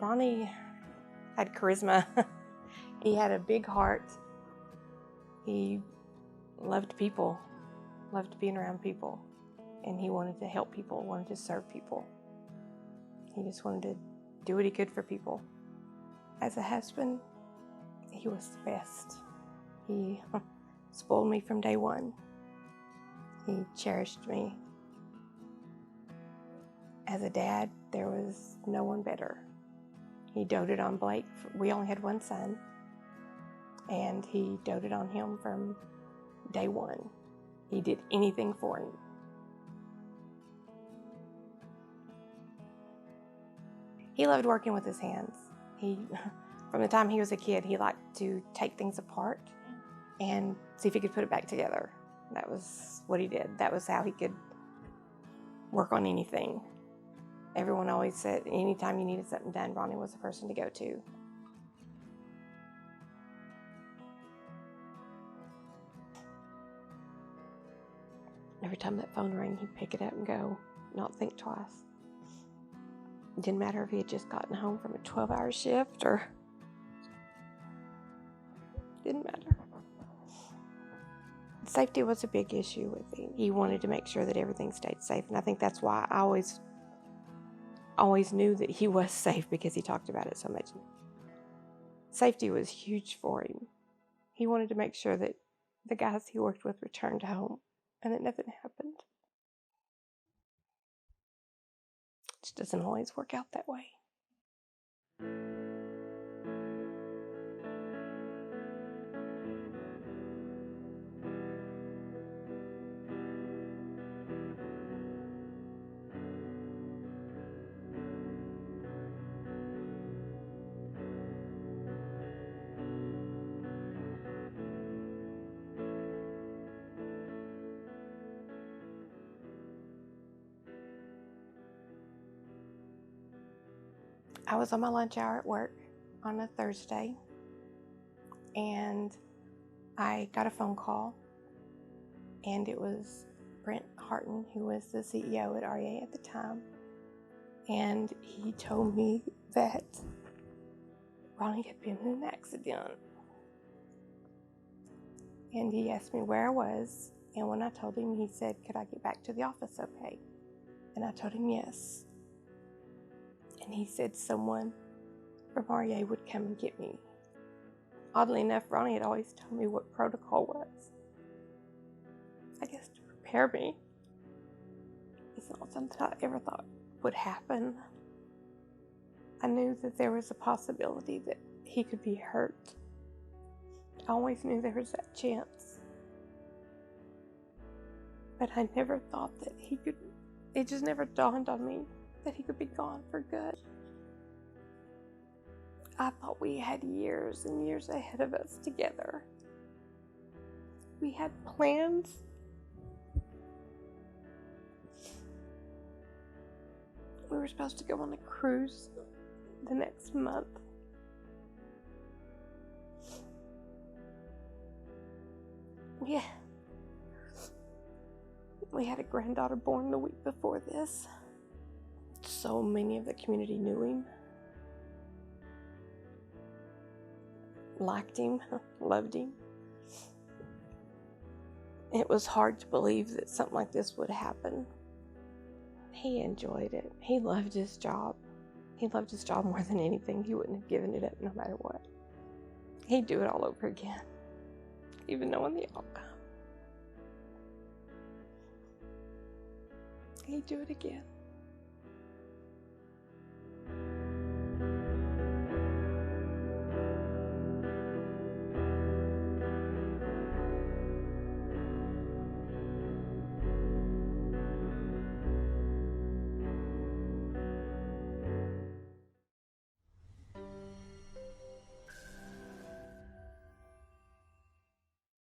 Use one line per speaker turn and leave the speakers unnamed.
Ronnie had charisma. He had a big heart. He loved people, loved being around people, and he wanted to help people, wanted to serve people. He just wanted to do what he could for people. As a husband, he was the best. He spoiled me from day one. He cherished me. As a dad, there was no one better. He doted on Blake. We only had one son, and he doted on him from day one. He did anything for him. He loved working with his hands. From the time he was a kid, he liked to take things apart and see if he could put it back together. That was what he did. That was how he could work on anything. Everyone always said anytime you needed something done, Ronnie was the person to go to. Every time that phone rang, he'd pick it up and go, not think twice. It didn't matter if he had just gotten home from a 12-hour shift or... Didn't matter. Safety was a big issue with him. He wanted to make sure that everything stayed safe, and I think that's why I always knew that he was safe, because he talked about it so much. Safety was huge for him. He wanted to make sure that the guys he worked with returned home and that nothing happened. It just doesn't always work out that way. I was on my lunch hour at work on a Thursday, and I got a phone call, and it was Brent Harton, who was the CEO at REA at the time, and he told me that Ronnie had been in an accident. And he asked me where I was, and when I told him, he said, could I get back to the office okay? And I told him yes. And he said someone from REA would come and get me. Oddly enough, Ronnie had always told me what protocol was. I guess to prepare me. It's not something I ever thought would happen. I knew that there was a possibility that he could be hurt. I always knew there was that chance. But I never thought that he could, it just never dawned on me that he could be gone for good. I thought we had years and years ahead of us together. We had plans. We were supposed to go on a cruise the next month. We had a granddaughter born the week before this. So many of the community knew him, liked him, loved him. It was hard to believe that something like this would happen. He enjoyed it. He loved his job. He loved his job more than anything. He wouldn't have given it up no matter what. He'd do it all over again, even knowing the outcome. He'd do it again.